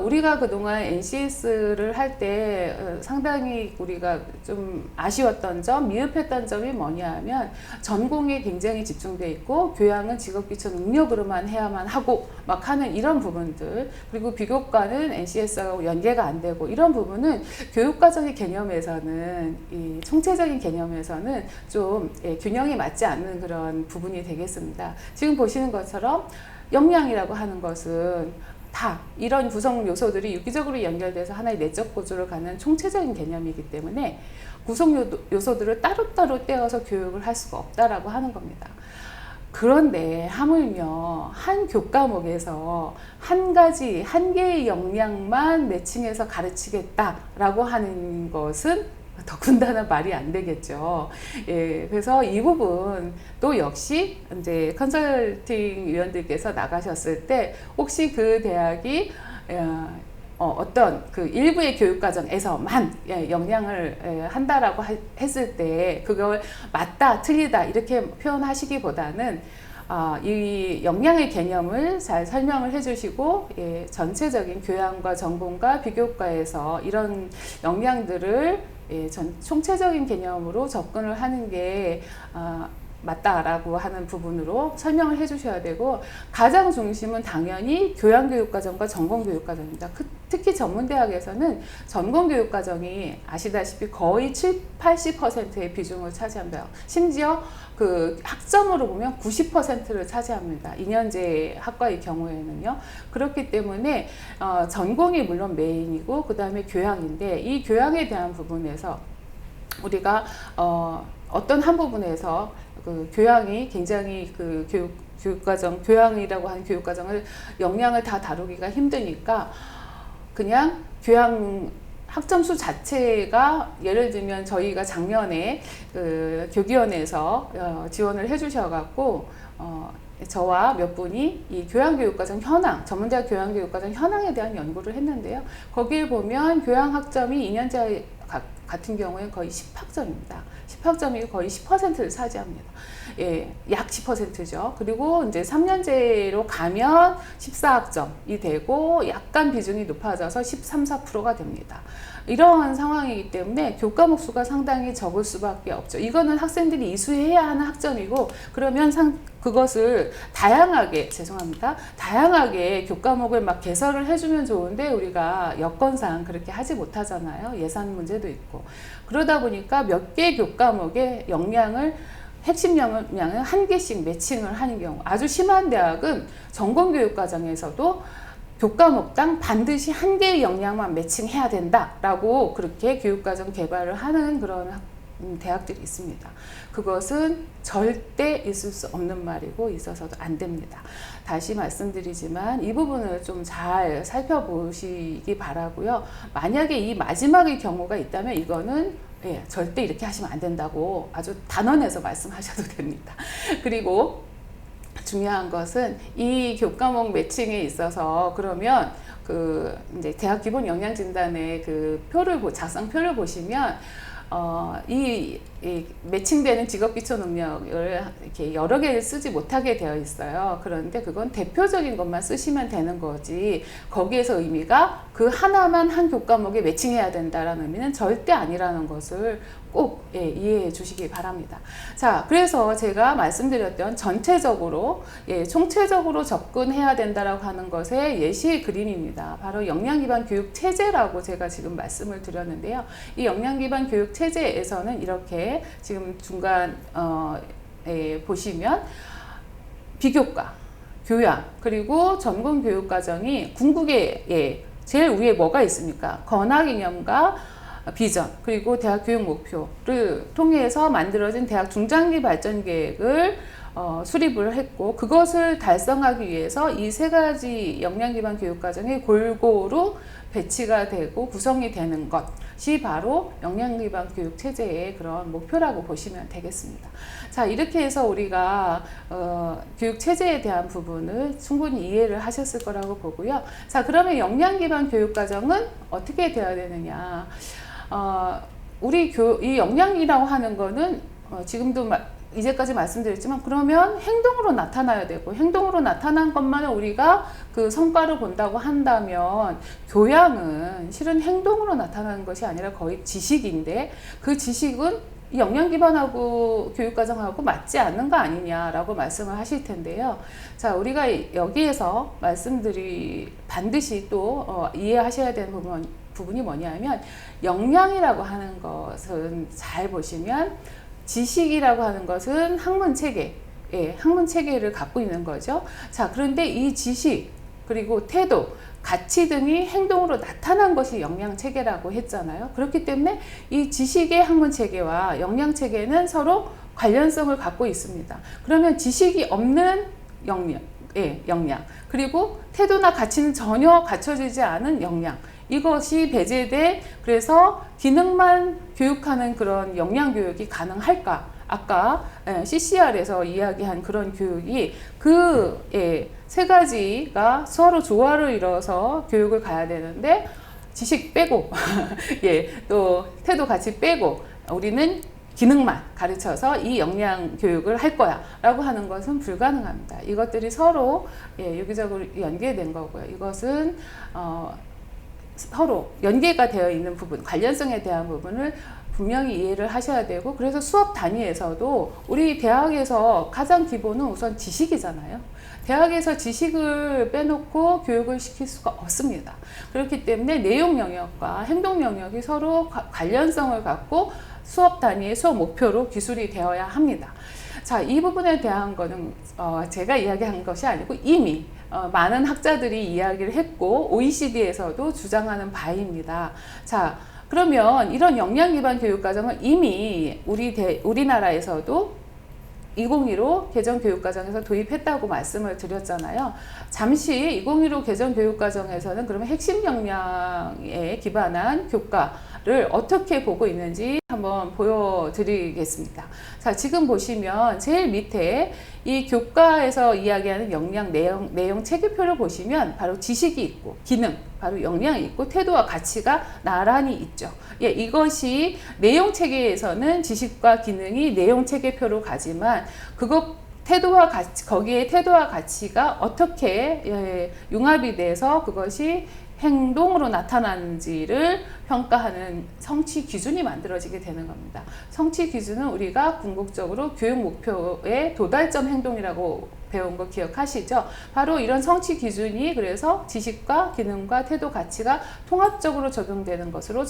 우리가 그동안 NCS를 할 때 상당히 우리가 좀 아쉬웠던 점, 미흡했던 점이 뭐냐 하면, 전공에 굉장히 집중돼 있고 교양은 직업기초 능력으로만 해야만 하고 막 하는 이런 부분들, 그리고 비교과는 NCS하고 연계가 안 되고, 이런 부분은 교육과정의 개념에서는, 이 총체적인 개념에서는 좀 균형이 맞지 않는 그런 부분이 되겠습니다. 지금 보시는 것처럼 역량이라고 하는 것은 다 이런 구성 요소들이 유기적으로 연결돼서 하나의 내적 구조를 갖는 총체적인 개념이기 때문에 구성 요소들을 따로따로 떼어서 교육을 할 수가 없다라고 하는 겁니다. 그런데 하물며 한 교과목에서 한 개의 역량만 매칭해서 가르치겠다라고 하는 것은 더군다나 말이 안 되겠죠. 예, 그래서 이 부분 또 역시 이제 컨설팅 위원들께서 나가셨을 때 혹시 그 대학이 어떤 그 일부의 교육과정에서만 역량을 한다라고 했을 때 그걸 맞다 틀리다 이렇게 표현하시기보다는 이 역량의 개념을 잘 설명을 해주시고 전체적인 교양과 전공과 비교과에서 이런 역량들을 총체적인 개념으로 접근을 하는 게 맞다라고 하는 부분으로 설명을 해주셔야 되고, 가장 중심은 당연히 교양교육과정과 전공교육과정입니다. 특히 전문대학에서는 전공교육과정이 아시다시피 거의 80%의 비중을 차지합니다. 심지어 그 학점으로 보면 90%를 차지합니다. 2년제 학과의 경우에는요. 그렇기 때문에 전공이 물론 메인이고 그 다음에 교양인데, 이 교양에 대한 부분에서 우리가 어떤 한 부분에서 그 교양이 굉장히 그 교육과정, 교양이라고 하는 교육과정을 역량을 다 다루기가 힘드니까 그냥 교양 학점수 자체가, 예를 들면 저희가 작년에 그 교기원에서 지원을 해주셔갖고 저와 몇 분이 이 교양교육과정 현황, 전문대학 교양교육과정 현황에 대한 연구를 했는데요. 거기에 보면 교양학점이 2년제 같은 경우에 거의 10학점입니다. 10학점이 거의 10%를 차지합니다. 예, 약 10%죠. 그리고 이제 3년제로 가면 14학점이 되고 약간 비중이 높아져서 13, 4%가 됩니다. 이러한 상황이기 때문에 교과목 수가 상당히 적을 수밖에 없죠. 이거는 학생들이 이수해야 하는 학점이고, 그러면 그것을 다양하게, 다양하게 교과목을 막 개설을 해주면 좋은데 우리가 여건상 그렇게 하지 못하잖아요. 예산 문제도 있고. 그러다 보니까 몇 개 교과목의 역량을, 핵심 역량을 한 개씩 매칭을 하는 경우, 아주 심한 대학은 전공교육과정에서도 교과목당 반드시 한 개의 역량만 매칭해야 된다라고 그렇게 교육과정 개발을 하는 그런 대학들이 있습니다. 그것은 절대 있을 수 없는 말이고 있어서도 안 됩니다. 다시 말씀드리지만 이 부분을 좀 잘 살펴보시기 바라고요. 만약에 이 마지막의 경우가 있다면 이거는 절대 이렇게 하시면 안 된다고 아주 단언해서 말씀하셔도 됩니다. 그리고 중요한 것은 이 교과목 매칭에 있어서, 그러면 그 이제 대학 기본 역량 진단의 그 작성표를 보시면 이 매칭되는 직업 기초 능력을 이렇게 여러 개를 쓰지 못하게 되어 있어요. 그런데 그건 대표적인 것만 쓰시면 되는 거지, 거기에서 의미가 그 하나만 한 교과목에 매칭해야 된다라는 의미는 절대 아니라는 것을 꼭 이해해 주시기 바랍니다. 자, 그래서 제가 말씀드렸던 전체적으로, 총체적으로 접근해야 된다라고 하는 것의 예시의 그림입니다. 바로 역량기반 교육체제라고 제가 지금 말씀을 드렸는데요. 이 역량기반 교육체제에서는 이렇게 지금 중간 보시면 비교과, 교양, 그리고 전공교육과정이 궁극에 제일 위에 뭐가 있습니까? 권하기념과 비전, 그리고 대학 교육 목표를 통해서 만들어진 대학 중장기 발전 계획을 수립을 했고, 그것을 달성하기 위해서 이 세 가지 역량 기반 교육 과정이 골고루 배치가 되고 구성이 되는 것이 바로 역량 기반 교육 체제의 그런 목표라고 보시면 되겠습니다. 자, 이렇게 해서 우리가 교육 체제에 대한 부분을 충분히 이해를 하셨을 거라고 보고요. 자, 그러면 역량 기반 교육 과정은 어떻게 되어야 되느냐? 이 역량이라고 하는 거는 지금도 이제까지 말씀드렸지만, 그러면 행동으로 나타나야 되고, 행동으로 나타난 것만을 우리가 그 성과를 본다고 한다면, 교양은 실은 행동으로 나타나는 것이 아니라 거의 지식인데, 그 지식은 역량 기반하고 교육과정하고 맞지 않는 거 아니냐라고 말씀을 하실 텐데요. 자, 우리가 여기에서 반드시 또 이해하셔야 되는 부분이 뭐냐면, 역량이라고 하는 것은 잘 보시면, 지식이라고 하는 것은 학문 체계, 학문 체계를 갖고 있는 거죠. 자, 그런데 이 지식, 그리고 태도, 가치 등이 행동으로 나타난 것이 영양체계라고 했잖아요. 그렇기 때문에 이 지식의 학문체계와 영양체계는 서로 관련성을 갖고 있습니다. 그러면 지식이 없는 영양, 그리고 태도나 가치는 전혀 갖춰지지 않은 영양, 이것이 배제돼 그래서 기능만 교육하는 그런 영양교육이 가능할까? 아까 CCR에서 이야기한 그런 교육이 그 세 가지가 서로 조화를 이뤄서 교육을 가야 되는데 지식 빼고 또 태도 가치 빼고 우리는 기능만 가르쳐서 이 영양 교육을 할 거야 라고 하는 것은 불가능합니다. 이것들이 서로 유기적으로 연계된 거고요. 이것은 서로 연계가 되어 있는 부분, 관련성에 대한 부분을 분명히 이해를 하셔야 되고, 그래서 수업 단위에서도 우리 대학에서 가장 기본은 우선 지식이잖아요. 대학에서 지식을 빼놓고 교육을 시킬 수가 없습니다. 그렇기 때문에 내용 영역과 행동 영역이 서로 관련성을 갖고 수업 단위의 수업 목표로 기술이 되어야 합니다. 자, 이 부분에 대한 거는 제가 이야기한 것이 아니고 이미 많은 학자들이 이야기를 했고 OECD에서도 주장하는 바입니다. 자, 그러면 이런 역량 기반 교육 과정을 이미 우리나라에서도 2015 개정 교육 과정에서 도입했다고 말씀을 드렸잖아요. 잠시 2015 개정 교육 과정에서는 그러면 핵심 역량에 기반한 교과를 어떻게 보고 있는지 한번 보여드리겠습니다. 자, 지금 보시면 제일 밑에 이 교과에서 이야기하는 역량 내용 체계표를 보시면 바로 지식이 있고 기능, 바로 역량이 있고 태도와 가치가 나란히 있죠. 이것이 내용 체계에서는 지식과 기능이 내용 체계표로 가지만 태도와 가치, 거기에 태도와 가치가 어떻게 융합이 돼서 그것이 행동으로 나타나는지를 평가하는 성취 기준이 만들어지게 되는 겁니다. 성취 기준은 우리가 궁극적으로 교육 목표의 도달점 행동이라고 배운 거 기억하시죠? 바로 이런 성취 기준이 그래서 지식과 기능과 태도 가치가 통합적으로 적용되는 것으로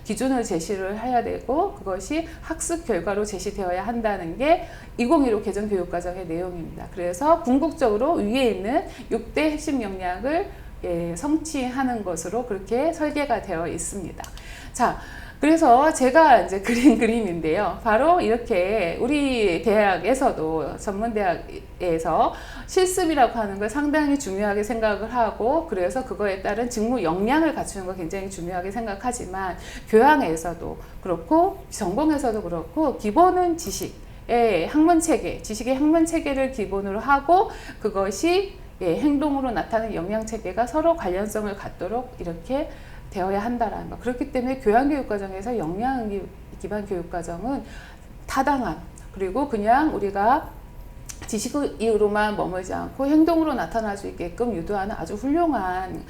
기준을 제시를 해야 되고, 그것이 학습 결과로 제시되어야 한다는 게 2015 개정 교육과정의 내용입니다. 그래서 궁극적으로 위에 있는 6대 핵심 역량을 성취하는 것으로 그렇게 설계가 되어 있습니다. 자, 그래서 제가 이제 그린 그림인데요. 바로 이렇게 우리 대학에서도 전문대학에서 실습이라고 하는 걸 상당히 중요하게 생각을 하고, 그래서 그거에 따른 직무 역량을 갖추는 걸 굉장히 중요하게 생각하지만 교양에서도 그렇고 전공에서도 그렇고 기본은 지식의 학문체계를 기본으로 하고 그것이 행동으로 나타나는 영양체계가 서로 관련성을 갖도록 이렇게 되어야 한다라는 것. 그렇기 때문에 교양교육과정에서 역량 기반 교육과정은 타당한, 그리고 그냥 우리가 지식으로만 머물지 않고 행동으로 나타날 수 있게끔 유도하는 아주 훌륭한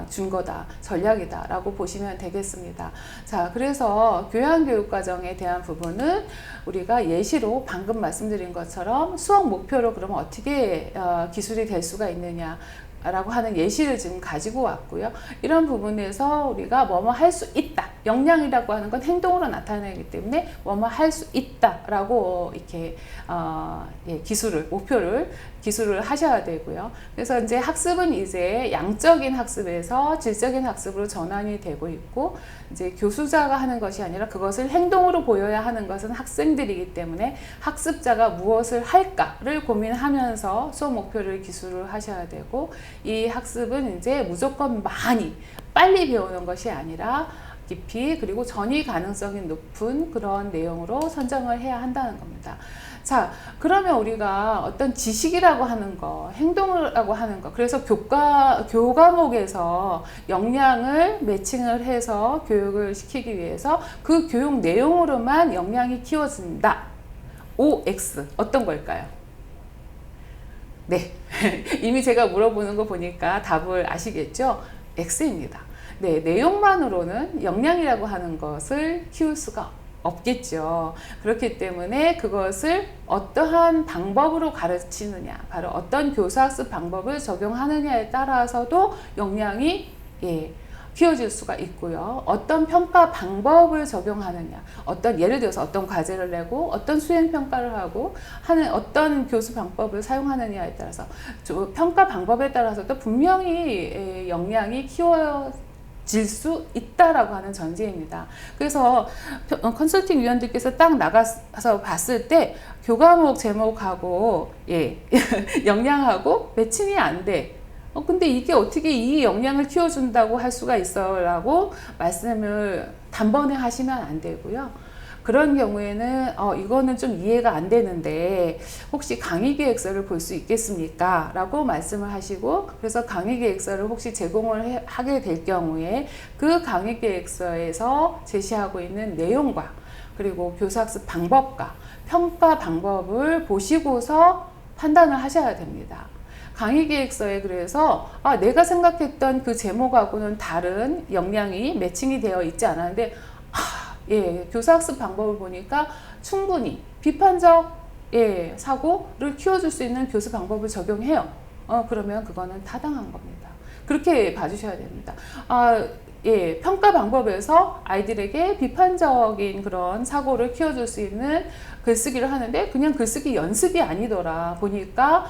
준거다, 전략이다 라고 보시면 되겠습니다. 자, 그래서 교양교육과정에 대한 부분은 우리가 예시로 방금 말씀드린 것처럼 수업 목표로 그러면 어떻게 기술이 될 수가 있느냐 라고 하는 예시를 지금 가지고 왔고요. 이런 부분에서 우리가 뭐뭐 할 수 있다. 역량이라고 하는 건 행동으로 나타내기 때문에 뭐뭐 할 수 있다 라고 이렇게 기술을 하셔야 되고요. 그래서 이제 학습은 이제 양적인 학습에서 질적인 학습으로 전환이 되고 있고, 이제 교수자가 하는 것이 아니라 그것을 행동으로 보여야 하는 것은 학생들이기 때문에 학습자가 무엇을 할까를 고민하면서 수업 목표를 기술을 하셔야 되고, 이 학습은 이제 무조건 빨리 배우는 것이 아니라 깊이 그리고 전이 가능성이 높은 그런 내용으로 선정을 해야 한다는 겁니다. 자, 그러면 우리가 어떤 지식이라고 하는 거, 행동이라고 하는 거, 그래서 교과목에서 역량을 매칭을 해서 교육을 시키기 위해서 그 교육 내용으로만 역량이 키워진다. OX 어떤 걸까요? 네, 이미 제가 물어보는 거 보니까 답을 아시겠죠? X입니다. 네, 내용만으로는 역량이라고 하는 것을 키울 수가 없겠죠. 그렇기 때문에 그것을 어떠한 방법으로 가르치느냐, 바로 어떤 교사학습 방법을 적용하느냐에 따라서도 역량이 키워질 수가 있고요. 어떤 평가 방법을 적용하느냐, 예를 들어서 어떤 과제를 내고 어떤 수행 평가를 하고 하는 어떤 교수 방법을 사용하느냐에 따라서 평가 방법에 따라서도 분명히 역량이 키워질 수 있다라고 하는 전제입니다. 그래서 컨설팅 위원들께서 딱 나가서 봤을 때 교과목 제목하고 역량하고 매칭이 안 돼. 근데 이게 어떻게 이 역량을 키워준다고 할 수가 있어? 라고 말씀을 단번에 하시면 안 되고요. 그런 경우에는 이거는 좀 이해가 안 되는데 혹시 강의 계획서를 볼 수 있겠습니까? 라고 말씀을 하시고, 그래서 강의 계획서를 혹시 제공을 하게 될 경우에 그 강의 계획서에서 제시하고 있는 내용과 그리고 교사학습 방법과 평가 방법을 보시고서 판단을 하셔야 됩니다. 강의 계획서에 그래서 내가 생각했던 그 제목하고는 다른 역량이 매칭이 되어 있지 않았는데 교사학습 방법을 보니까 충분히 비판적 사고를 키워줄 수 있는 교수 방법을 적용해요. 그러면 그거는 타당한 겁니다. 그렇게 봐주셔야 됩니다. 평가 방법에서 아이들에게 비판적인 그런 사고를 키워줄 수 있는 글쓰기를 하는데 그냥 글쓰기 연습이 아니더라 보니까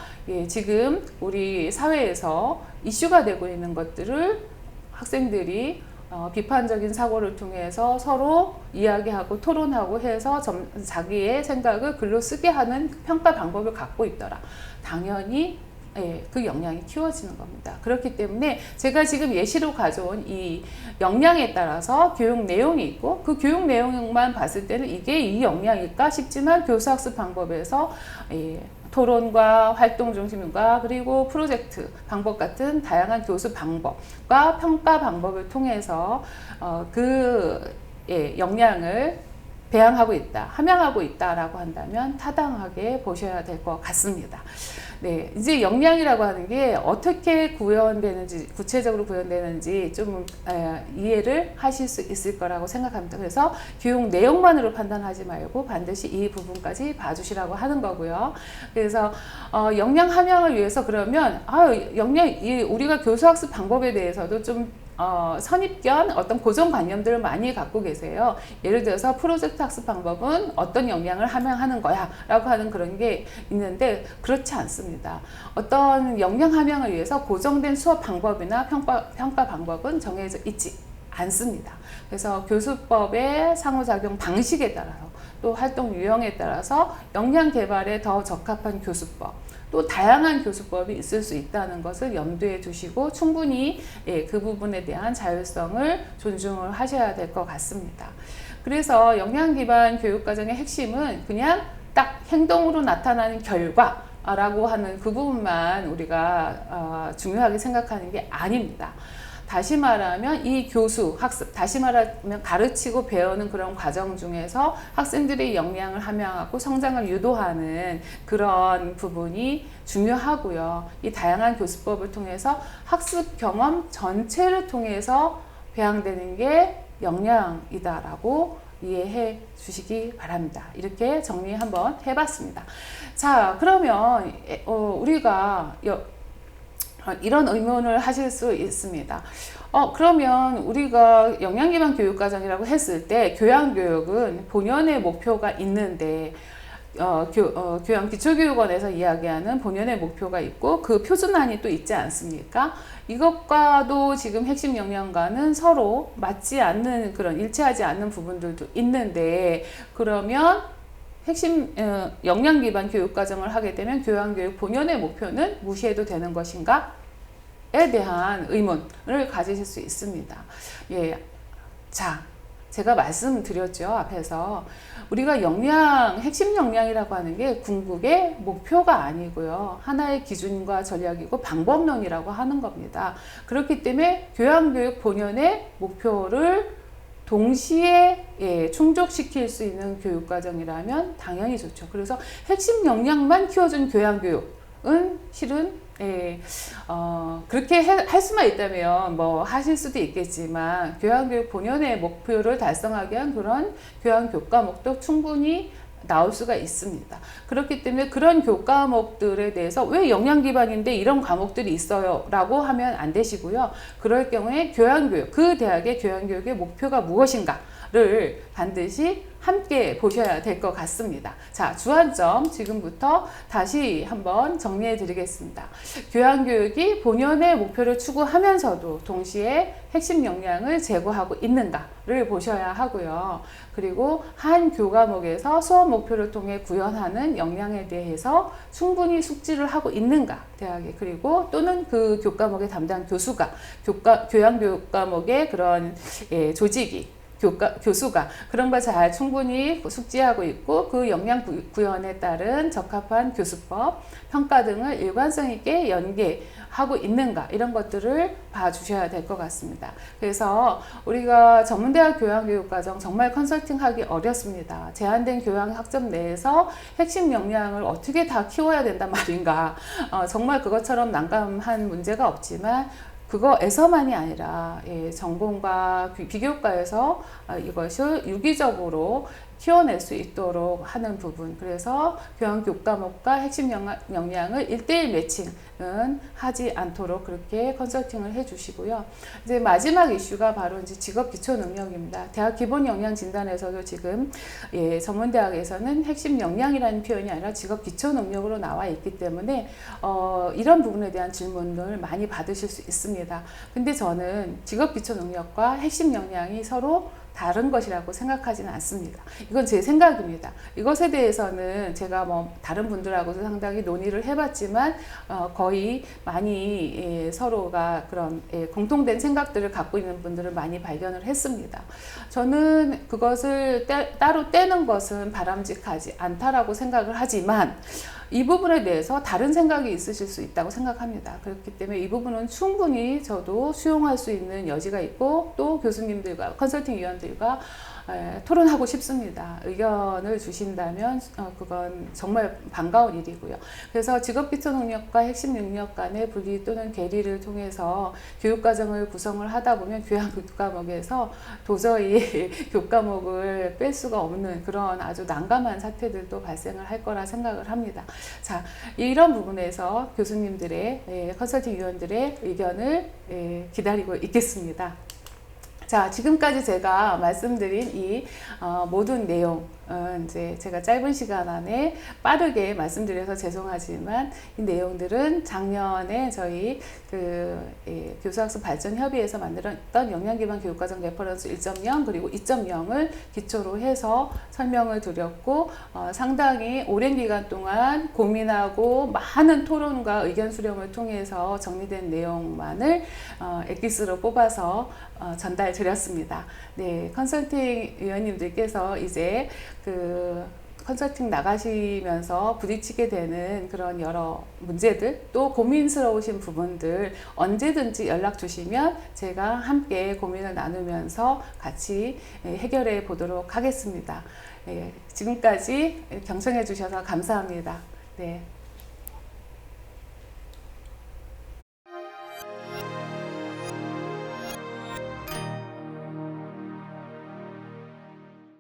지금 우리 사회에서 이슈가 되고 있는 것들을 학생들이 비판적인 사고를 통해서 서로 이야기하고 토론하고 해서 자기의 생각을 글로 쓰게 하는 평가 방법을 갖고 있더라. 당연히 그 역량이 키워지는 겁니다. 그렇기 때문에 제가 지금 예시로 가져온 이 역량에 따라서 교육 내용이 있고 그 교육 내용만 봤을 때는 이게 이 역량일까 싶지만 교수학습 방법에서 토론과 활동 중심과 그리고 프로젝트 방법 같은 다양한 교수 방법과 평가 방법을 통해서 역량을 배양하고 있다, 함양하고 있다라고 한다면 타당하게 보셔야 될 것 같습니다. 네, 이제 역량이라고 하는 게 어떻게 구현되는지, 구체적으로 구현되는지 좀 이해를 하실 수 있을 거라고 생각합니다. 그래서 교육 내용만으로 판단하지 말고 반드시 이 부분까지 봐주시라고 하는 거고요. 그래서 역량 함양을 위해서 그러면 우리가 교수학습 방법에 대해서도 좀 선입견, 어떤 고정관념들을 많이 갖고 계세요. 예를 들어서 프로젝트 학습 방법은 어떤 역량을 함양하는 거야 라고 하는 그런 게 있는데 그렇지 않습니다. 어떤 역량 함양을 위해서 고정된 수업 방법이나 평가 방법은 정해져 있지 않습니다. 그래서 교수법의 상호작용 방식에 따라서 또 활동 유형에 따라서 역량 개발에 더 적합한 교수법, 또 다양한 교수법이 있을 수 있다는 것을 염두에 두시고 충분히 그 부분에 대한 자율성을 존중을 하셔야 될 것 같습니다. 그래서 역량 기반 교육과정의 핵심은 그냥 딱 행동으로 나타나는 결과라고 하는 그 부분만 우리가 중요하게 생각하는 게 아닙니다. 다시 말하면 이 교수, 학습, 다시 말하면 가르치고 배우는 그런 과정 중에서 학생들의 역량을 함양하고 성장을 유도하는 그런 부분이 중요하고요. 이 다양한 교수법을 통해서 학습 경험 전체를 통해서 배양되는 게 역량이다라고 이해해 주시기 바랍니다. 이렇게 정리 한번 해봤습니다. 자, 그러면 우리가 이런 의문을 하실 수 있습니다. 그러면 우리가 역량기반 교육과정이라고 했을 때 교양교육은 본연의 목표가 있는데 교양기초교육원에서 이야기하는 본연의 목표가 있고 그 표준안이 또 있지 않습니까? 이것과도 지금 핵심 역량과는 서로 맞지 않는 그런 일치하지 않는 부분들도 있는데 그러면 핵심 역량 기반 교육 과정을 하게 되면 교양교육 본연의 목표는 무시해도 되는 것인가? 에 대한 의문을 가지실 수 있습니다. 자, 제가 말씀드렸죠. 앞에서 우리가 핵심 역량이라고 하는 게 궁극의 목표가 아니고요. 하나의 기준과 전략이고 방법론이라고 하는 겁니다. 그렇기 때문에 교양교육 본연의 목표를 동시에 충족시킬 수 있는 교육과정이라면 당연히 좋죠. 그래서 핵심 역량만 키워준 교양교육은 실은 그렇게 할 수만 있다면 뭐 하실 수도 있겠지만 교양교육 본연의 목표를 달성하기 위한 그런 교양교과목도 충분히 나올 수가 있습니다. 그렇기 때문에 그런 교과목들에 대해서 왜 영양 기반인데 이런 과목들이 있어요 라고 하면 안 되시고요. 그럴 경우에 교양교육, 그 대학의 교양교육의 목표가 무엇인가를 반드시 함께 보셔야 될 것 같습니다. 자, 주안점 지금부터 다시 한번 정리해 드리겠습니다. 교양교육이 본연의 목표를 추구하면서도 동시에 핵심 역량을 제고하고 있는가를 보셔야 하고요. 그리고 한 교과목에서 수업 목표를 통해 구현하는 역량에 대해서 충분히 숙지를 하고 있는가, 대학에. 그리고 또는 그 교과목의 담당 교수가 교양교육 과목의 그런 조직이 교수가 그런 걸 잘 충분히 숙지하고 있고 그 역량 구현에 따른 적합한 교수법, 평가 등을 일관성 있게 연계하고 있는가, 이런 것들을 봐주셔야 될 것 같습니다. 그래서 우리가 전문대학 교양교육과정 정말 컨설팅하기 어렵습니다. 제한된 교양학점 내에서 핵심 역량을 어떻게 다 키워야 된단 말인가. 정말 그것처럼 난감한 문제가 없지만 그거에서만이 아니라 전공과 비교과에서 이것을 유기적으로 키워낼 수 있도록 하는 부분, 그래서 교양교과목과 핵심 역량을 1:1 매칭은 하지 않도록 그렇게 컨설팅을 해주시고요. 이제 마지막 이슈가 바로 이제 직업 기초 능력입니다. 대학 기본 역량 진단에서도 지금 전문대학에서는 핵심 역량이라는 표현이 아니라 직업 기초 능력으로 나와 있기 때문에 이런 부분에 대한 질문을 많이 받으실 수 있습니다. 근데 저는 직업 기초 능력과 핵심 역량이 서로 다른 것이라고 생각하지는 않습니다. 이건 제 생각입니다. 이것에 대해서는 제가 뭐 다른 분들하고도 상당히 논의를 해봤지만 거의 많이 서로가 그런 공통된 생각들을 갖고 있는 분들을 많이 발견을 했습니다. 저는 그것을 따로 떼는 것은 바람직하지 않다라고 생각을 하지만 이 부분에 대해서 다른 생각이 있으실 수 있다고 생각합니다. 그렇기 때문에 이 부분은 충분히 저도 수용할 수 있는 여지가 있고 또 교수님들과 컨설팅 위원들과 토론하고 싶습니다. 의견을 주신다면 그건 정말 반가운 일이고요. 그래서 직업기초 능력과 핵심 능력 간의 분리 또는 괴리를 통해서 교육과정을 구성을 하다 보면 교양교과목에서 도저히 교과목을 뺄 수가 없는 그런 아주 난감한 사태들도 발생을 할 거라 생각을 합니다. 자, 이런 부분에서 교수님들의 컨설팅 위원들의 의견을 기다리고 있겠습니다. 자, 지금까지 제가 말씀드린 이 모든 내용, 이제 제가 짧은 시간 안에 빠르게 말씀드려서 죄송하지만 이 내용들은 작년에 저희 교수학습 발전 협의회에서 만들었던 역량기반 교육과정 레퍼런스 1.0 그리고 2.0을 기초로 해서 설명을 드렸고 상당히 오랜 기간 동안 고민하고 많은 토론과 의견 수렴을 통해서 정리된 내용만을 엑기스로 뽑아서 전달 드렸습니다. 네, 컨설팅 위원님들께서 이제 컨설팅 나가시면서 부딪히게 되는 그런 여러 문제들, 또 고민스러우신 부분들 언제든지 연락 주시면 제가 함께 고민을 나누면서 같이 해결해 보도록 하겠습니다. 지금까지 경청해 주셔서 감사합니다. 네.